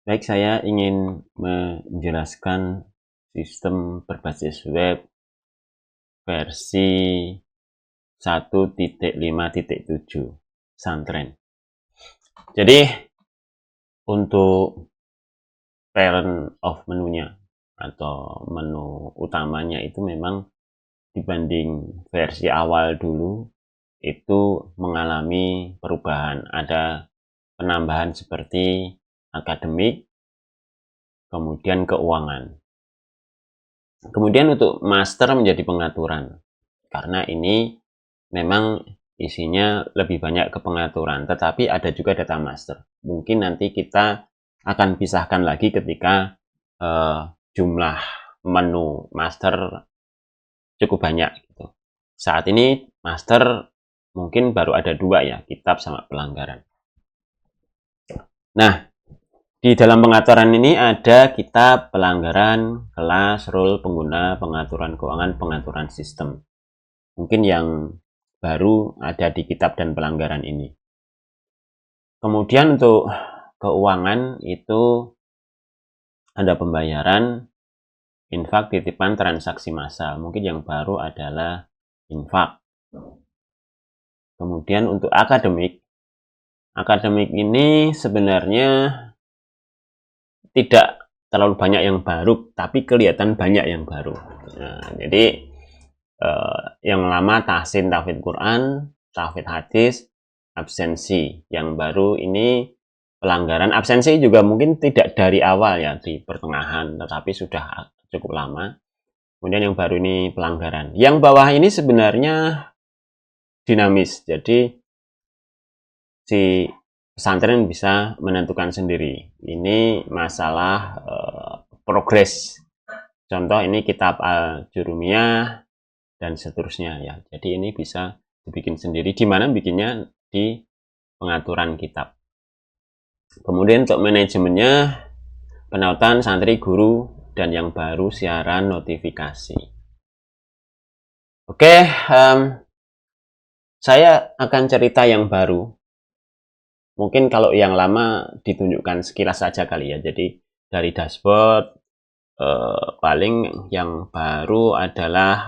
Baik, saya ingin menjelaskan sistem berbasis web versi 1.5.7 Santren. Jadi untuk parent of menunya atau menu utamanya itu memang dibanding versi awal dulu itu mengalami perubahan. Ada penambahan seperti akademik, kemudian keuangan. Kemudian untuk master menjadi pengaturan. Karena ini memang isinya lebih banyak ke pengaturan, tetapi ada juga data master. Mungkin nanti kita akan pisahkan lagi ketika jumlah menu master cukup banyak gitu. Saat ini master mungkin baru ada 2 ya, kitab sama pelanggaran. Nah, di dalam pengaturan ini ada kitab, pelanggaran, kelas, role, pengguna, pengaturan keuangan, pengaturan sistem. Mungkin yang baru ada di kitab dan pelanggaran ini. Kemudian untuk keuangan itu ada pembayaran, infak, titipan, transaksi massal. Mungkin yang baru adalah infak. Kemudian untuk akademik ini sebenarnya tidak terlalu banyak yang baru, tapi kelihatan banyak yang baru. Nah, jadi yang lama tahsin, tahfidz Quran, tahfidz hadis, absensi. Yang baru ini pelanggaran. Absensi juga mungkin tidak dari awal ya, di pertengahan, tetapi sudah cukup lama. Kemudian yang baru ini pelanggaran. Yang bawah ini sebenarnya dinamis, jadi si pesantren bisa menentukan sendiri. Ini masalah progres. Contoh ini kitab Al-Jurumiyah dan seterusnya ya. Jadi ini bisa dibikin sendiri. Di mana bikinnya? Di pengaturan kitab. Kemudian untuk manajemennya, penautan, santri, guru, dan yang baru siaran notifikasi. Oke, saya akan cerita yang baru. Mungkin kalau yang lama ditunjukkan sekilas saja kali ya. Jadi dari dashboard paling yang baru adalah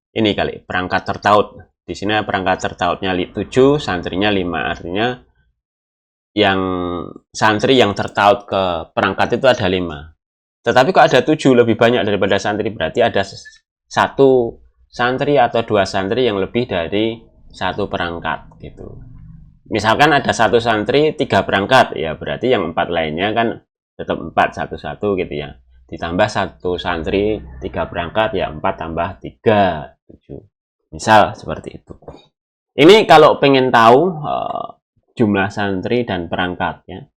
ini kali, perangkat tertaut. Di sini perangkat tertautnya 7, santrinya 5. Artinya yang santri yang tertaut ke perangkat itu ada 5. Tetapi kok ada 7 lebih banyak daripada santri, berarti ada 1 santri atau 2 santri yang lebih dari 1 perangkat gitu. Misalkan ada 1 santri 3 perangkat, ya berarti yang 4 lainnya kan tetap 4 1-1 gitu ya. Ditambah 1 santri 3 perangkat, ya 4 tambah 3 7. Misal seperti itu. Ini kalau pengen tahu jumlah santri dan perangkatnya,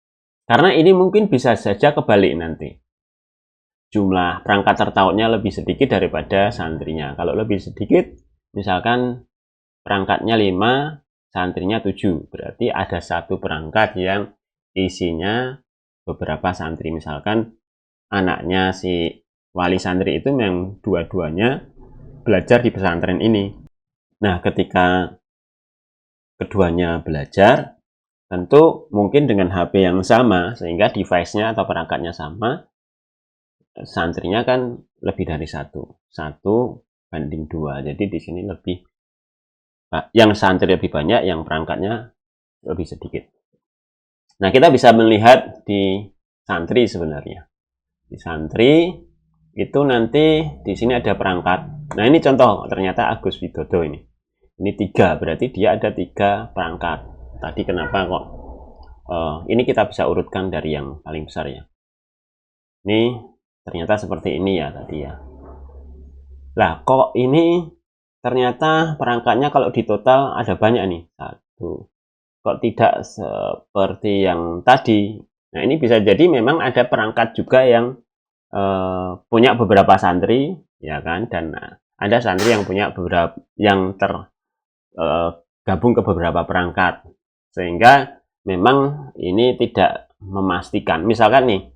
karena ini mungkin bisa saja kebalik nanti. Jumlah perangkat tertautnya lebih sedikit daripada santrinya. Kalau lebih sedikit, misalkan perangkatnya 5, santrinya 7. Berarti ada 1 perangkat yang isinya beberapa santri. Misalkan anaknya si wali santri itu yang dua-duanya belajar di pesantren ini. Nah, ketika keduanya belajar, tentu mungkin dengan HP yang sama, sehingga device-nya atau perangkatnya sama, santrinya kan lebih dari 1. 1 banding 2. Jadi di sini lebih, yang santri lebih banyak, yang perangkatnya lebih sedikit. Nah, kita bisa melihat di santri sebenarnya. Di santri itu nanti di sini ada perangkat. Nah, ini contoh, ternyata Agus Widodo ini. Ini 3, berarti dia ada 3 perangkat. Tadi kenapa kok ini kita bisa urutkan dari yang paling besar ya. Ini ternyata seperti ini ya tadi ya. Lah, kok ini ternyata perangkatnya kalau di total ada banyak nih. 1. Kok tidak seperti yang tadi? Nah, ini bisa jadi memang ada perangkat juga yang punya beberapa santri, ya kan, dan ada santri yang punya beberapa, yang tergabung ke beberapa perangkat, sehingga memang ini tidak memastikan. Misalkan nih,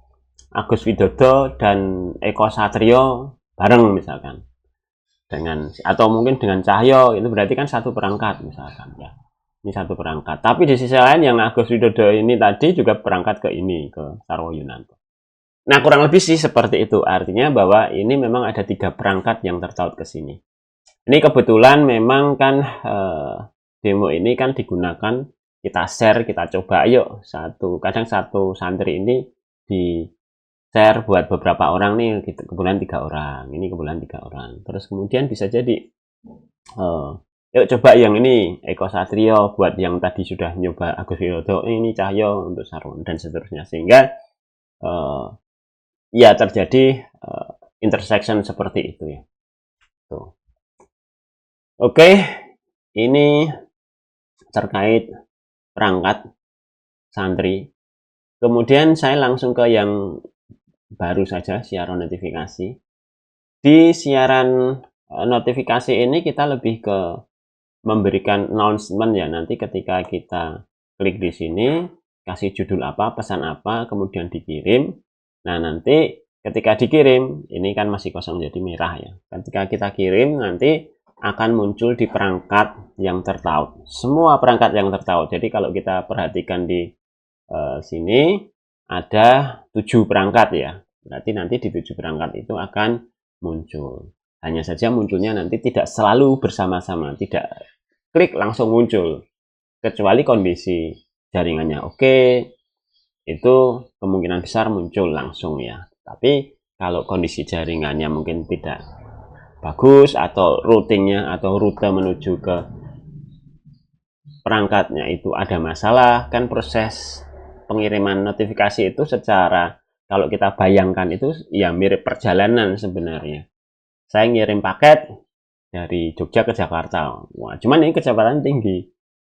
Agus Widodo dan Eko Satrio bareng misalkan, dengan atau mungkin dengan Cahyo, itu berarti kan 1 perangkat misalkan ya. Ini satu perangkat. Tapi di sisi lain yang Agus Widodo ini tadi juga berangkat ke ini, ke Sarwo Yunanto. Nah, kurang lebih sih seperti itu. Artinya bahwa ini memang ada 3 perangkat yang tertaut ke sini. Ini kebetulan memang kan demo ini kan digunakan, kita share, kita coba, ayo kadang satu santri ini di share buat beberapa orang nih, gitu. Kebetulan 3 orang, ini kebetulan 3 orang. Terus kemudian bisa jadi yuk coba yang ini Eko Satrio, buat yang tadi sudah nyoba Agus Widodo, ini Cahyo untuk Sarwon dan seterusnya, sehingga ya terjadi intersection seperti itu ya. Tuh. Oke, ini terkait perangkat santri. Kemudian saya langsung ke yang baru saja, siaran notifikasi. Di siaran notifikasi ini kita lebih ke memberikan announcement ya, nanti ketika kita klik di sini, kasih judul apa, pesan apa, kemudian dikirim. Nah, nanti ketika dikirim, ini kan masih kosong jadi merah ya. Ketika kita kirim, nanti akan muncul di perangkat yang tertaut. Semua perangkat yang tertaut. Jadi kalau kita perhatikan di sini, ada 7 perangkat ya. Berarti nanti di 7 perangkat itu akan muncul. Hanya saja munculnya nanti tidak selalu bersama-sama, tidak klik langsung muncul, kecuali kondisi jaringannya oke, itu kemungkinan besar muncul langsung ya. Tapi kalau kondisi jaringannya mungkin tidak bagus, atau routingnya atau rute menuju ke perangkatnya itu ada masalah, kan proses pengiriman notifikasi itu secara, kalau kita bayangkan itu ya mirip perjalanan sebenarnya. Saya ngirim paket dari Jogja ke Jakarta. Wah, cuman ini kecepatan tinggi.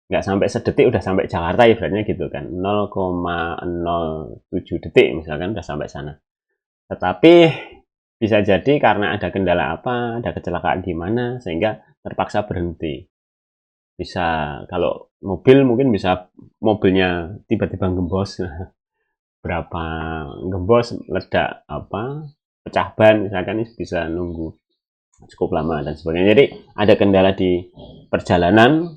Nggak sampai sedetik udah sampai Jakarta ibaratnya gitu kan. 0,07 detik misalkan udah sampai sana. Tetapi bisa jadi karena ada kendala apa, ada kecelakaan di mana, sehingga terpaksa berhenti. Bisa, kalau mobil mungkin bisa mobilnya tiba-tiba gembos. Berapa gembos, ledak apa, pecah ban misalkan, bisa nunggu cukup lama dan sebagainya. Jadi ada kendala di perjalanan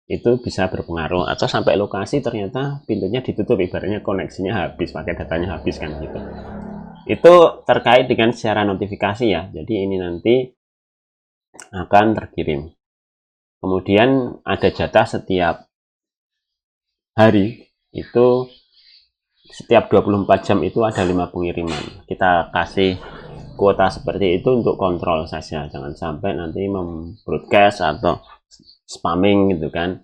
itu bisa berpengaruh, atau sampai lokasi ternyata pintunya ditutup, ibaratnya koneksinya habis, pakai datanya habis kan gitu. Itu terkait dengan siaran notifikasi ya. Jadi ini nanti akan terkirim. Kemudian ada jatah setiap hari, itu setiap 24 jam itu ada 5 pengiriman. Kita kasih kuota seperti itu untuk kontrol saja, jangan sampai nanti membroadcast atau spamming gitu kan,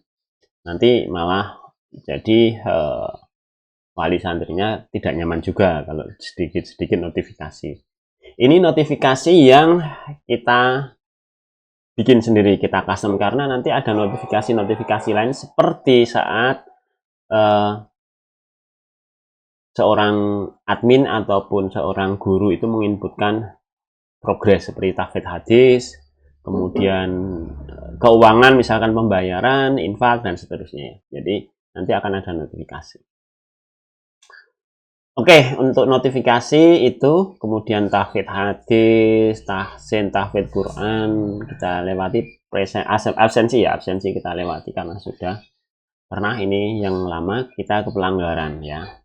nanti malah jadi wali santrinya tidak nyaman juga kalau sedikit-sedikit notifikasi. Ini notifikasi yang kita bikin sendiri, kita custom, karena nanti ada notifikasi-notifikasi lain seperti saat seorang admin ataupun seorang guru itu menginputkan progres seperti tahfidz hadis, kemudian keuangan misalkan pembayaran, infak dan seterusnya. Jadi nanti akan ada notifikasi. Oke, untuk notifikasi itu, kemudian tahfidz hadis, tahsin, tahfidz Quran kita lewati, absensi ya, absensi kita lewati karena sudah pernah. Ini yang lama, kita ke pelanggaran ya.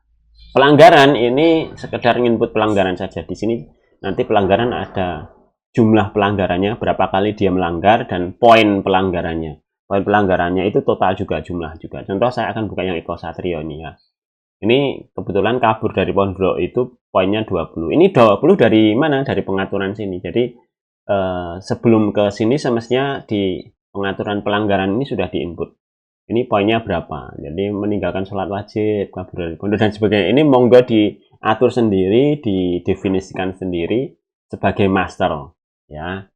Pelanggaran ini sekedar input pelanggaran saja. Di sini nanti pelanggaran ada jumlah pelanggarannya, berapa kali dia melanggar, dan poin pelanggarannya. Poin pelanggarannya itu total juga, jumlah juga. Contoh saya akan buka yang Eko Satrio ini ya. Ini kebetulan kabur dari pondok itu poinnya 20. Ini 20 dari mana? Dari pengaturan sini. Jadi sebelum ke sini semestinya di pengaturan pelanggaran ini sudah diinput. Ini poinnya berapa, jadi meninggalkan sholat wajib, kabur dari pondok dan sebagainya. Ini monggo diatur sendiri, didefinisikan sendiri sebagai master ya.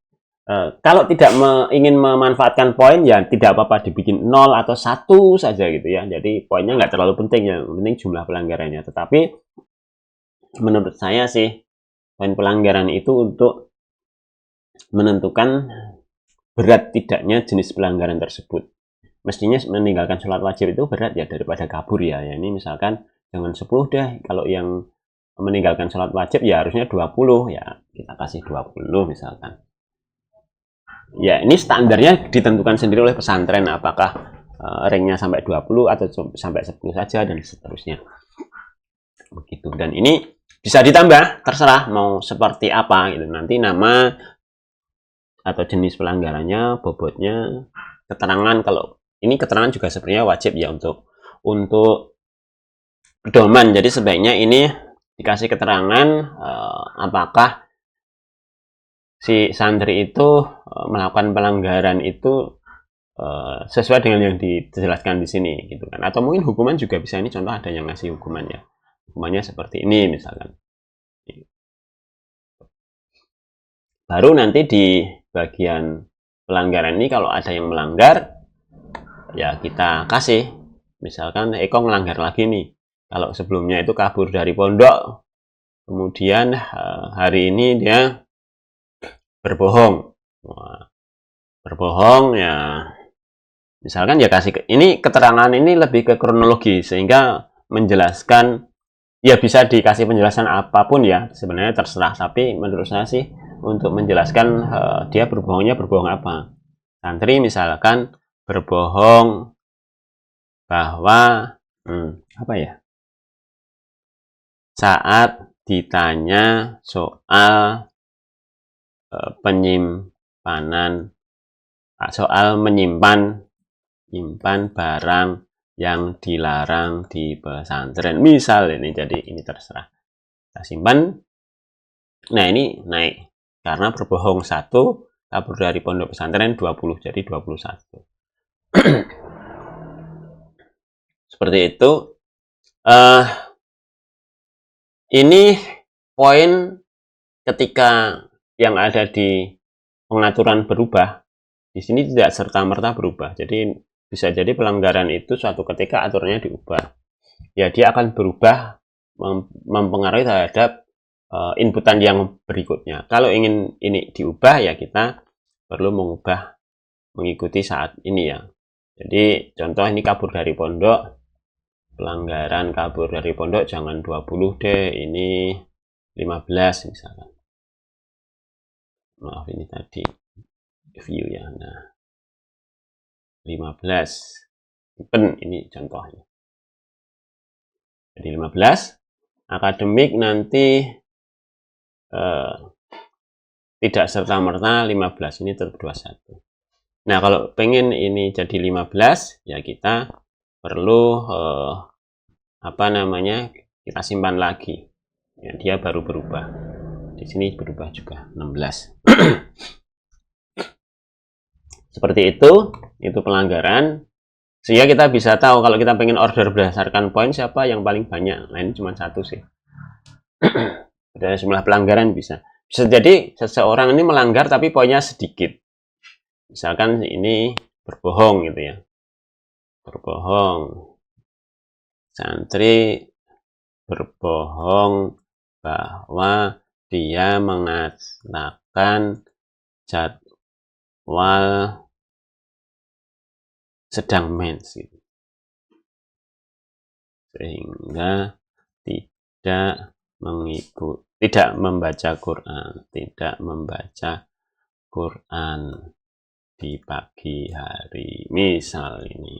Kalau tidak ingin memanfaatkan poin ya tidak apa-apa, dibikin 0 atau 1 saja gitu ya. Jadi poinnya nggak terlalu penting, yang penting jumlah pelanggarannya. Tetapi menurut saya sih poin pelanggaran itu untuk menentukan berat tidaknya jenis pelanggaran tersebut. Mestinya meninggalkan sholat wajib itu berat ya daripada kabur ya. Ini misalkan jangan 10 deh, kalau yang meninggalkan sholat wajib ya harusnya 20 ya, kita kasih 20 misalkan. Ya ini standarnya ditentukan sendiri oleh pesantren, apakah ranknya sampai 20 atau sampai 10 saja dan seterusnya. Begitu. Dan ini bisa ditambah, terserah mau seperti apa gitu. Nanti nama atau jenis pelanggarannya, bobotnya, keterangan. Kalau ini keterangan juga sebenarnya wajib ya untuk pedoman. Jadi sebaiknya ini dikasih keterangan apakah si santri itu melakukan pelanggaran itu sesuai dengan yang dijelaskan di sini gitu kan. Atau mungkin hukuman juga bisa, ini contoh ada yang ngasih hukumannya. Hukumannya seperti ini misalkan. Baru nanti di bagian pelanggaran ini kalau ada yang melanggar ya kita kasih. Misalkan Eko melanggar lagi nih. Kalau sebelumnya itu kabur dari pondok, kemudian hari ini dia berbohong. Berbohong ya, misalkan ya kasih ini keterangan ini lebih ke kronologi sehingga menjelaskan ya, bisa dikasih penjelasan apapun ya sebenarnya terserah, tapi menurut saya sih untuk menjelaskan dia berbohongnya berbohong apa. Santri misalkan berbohong bahwa apa ya, saat ditanya soal penyimpanan, soal menyimpan barang yang dilarang di pesantren misal ini, jadi ini terserah kita simpan. Nah ini naik karena berbohong 1, kabur dari pondok pesantren 20, jadi 21. Seperti itu. Ini poin ketika yang ada di pengaturan berubah, di sini tidak serta-merta berubah. Jadi bisa jadi pelanggaran itu suatu ketika aturannya diubah. Ya dia akan berubah mempengaruhi terhadap inputan yang berikutnya. Kalau ingin ini diubah ya kita perlu mengubah mengikuti saat ini ya. Jadi contoh ini kabur dari pondok, pelanggaran kabur dari pondok jangan 20 deh, ini 15 misalkan. Maaf ini tadi view ya. Nah 15 ini contohnya. Jadi 15 akademik nanti tidak serta-merta 15, ini tetap 21. Nah kalau pengen ini jadi 15 ya kita perlu apa namanya, kita simpan lagi ya, dia baru berubah. Di sini berubah juga 16. Seperti itu pelanggaran. Sehingga kita bisa tahu kalau kita pengen order berdasarkan poin siapa yang paling banyak. Nah ini cuma 1 sih. Dari jumlah pelanggaran bisa jadi seseorang ini melanggar tapi poinnya sedikit. Misalkan ini berbohong gitu ya. Berbohong. Santri berbohong bahwa dia mengatakan jadwal sedang mens gitu. Sehingga tidak membaca Quran di pagi hari misal. Ini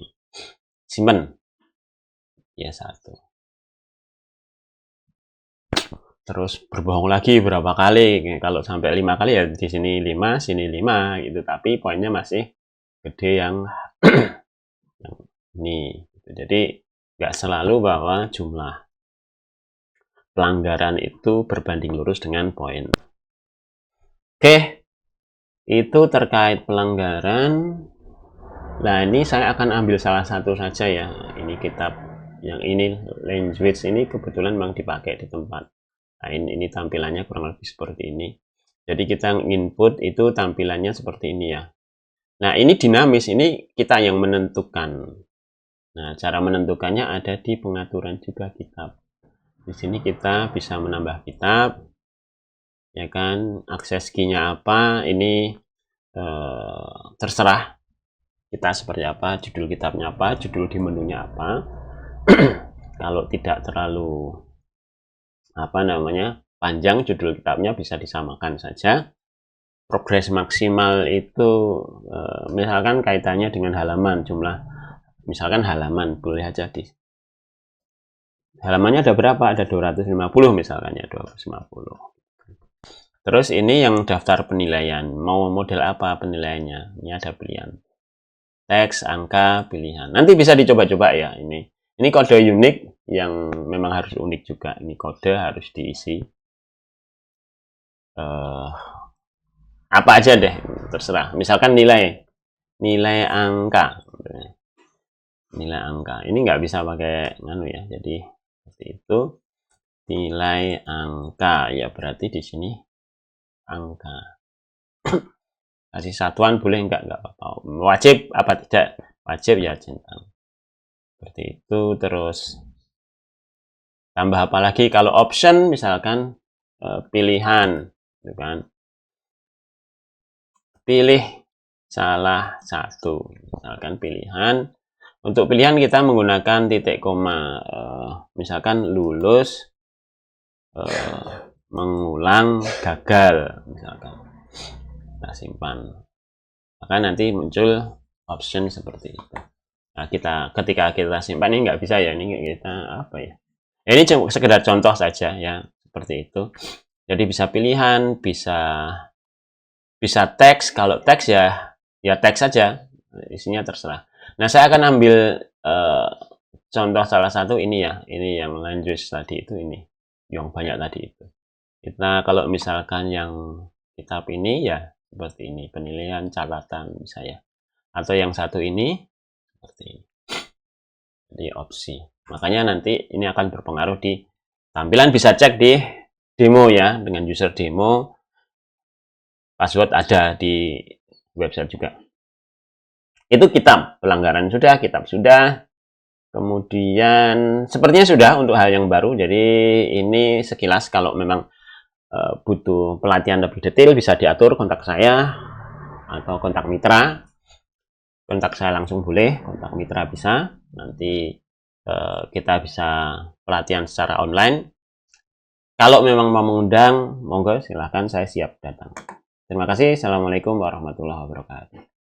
simpen ya 1. Terus berbohong lagi berapa kali, kalau sampai 5 kali ya di sini 5 sini 5 gitu, tapi poinnya masih gede yang yang ini gitu. Jadi nggak selalu bahwa jumlah pelanggaran itu berbanding lurus dengan poin. Oke, itu terkait pelanggaran. Nah ini saya akan ambil salah satu saja ya, ini kitab yang ini language ini kebetulan memang dipakai di tempat. Nah, ini tampilannya kurang lebih seperti ini. Jadi kita input itu tampilannya seperti ini ya. Nah ini dinamis, ini kita yang menentukan. Nah cara menentukannya ada di pengaturan juga kitab. Di sini kita bisa menambah kitab, ya kan. Akses key-nya apa? Ini terserah kita seperti apa. Judul kitabnya apa? Judul di menunya apa? Kalau tidak terlalu apa namanya panjang judul kitabnya bisa disamakan saja. Progres maksimal itu misalkan kaitannya dengan halaman, jumlah misalkan halaman, boleh aja di halamannya ada berapa, ada 250 misalkan ya, 250. Terus ini yang daftar penilaian, mau model apa penilaiannya, ini ada pilihan teks, angka, pilihan, nanti bisa dicoba-coba ya. Ini kode unik yang memang harus unik juga, ini kode harus diisi apa aja deh, terserah, misalkan nilai angka, nilai angka ini nggak bisa pakai nganu ya, jadi seperti itu, nilai angka ya, berarti di sini angka. Kasih satuan boleh, nggak apa-apa, wajib apa tidak, wajib ya centang, seperti itu. Terus tambah apa lagi, kalau option misalkan pilihan gitu kan, pilih salah satu, misalkan pilihan. Untuk pilihan kita menggunakan titik koma, misalkan lulus, mengulang, gagal, misalkan. Kita simpan, maka nanti muncul option seperti itu. Nah, ketika kita simpan ini nggak bisa ya, ini kita apa ya? Ini cuma sekedar contoh saja ya, seperti itu. Jadi bisa pilihan, bisa teks. Kalau teks ya teks saja, isinya terserah. Nah, saya akan ambil contoh salah satu ini ya, ini yang language tadi itu, ini yang banyak tadi itu. Kita kalau misalkan yang kitab ini ya seperti ini, penilaian catatan misalnya, atau yang satu ini seperti ini, jadi opsi. Makanya nanti ini akan berpengaruh di tampilan, bisa cek di demo ya, dengan user demo, password ada di website juga. Itu kitab, pelanggaran sudah, kitab sudah. Kemudian sepertinya sudah untuk hal yang baru. Jadi ini sekilas, kalau memang butuh pelatihan lebih detail bisa diatur, kontak saya atau kontak mitra. Kontak saya langsung boleh, kontak mitra bisa. Nanti kita bisa pelatihan secara online. Kalau memang mau mengundang, monggo silahkan, saya siap datang. Terima kasih. Assalamualaikum warahmatullahi wabarakatuh.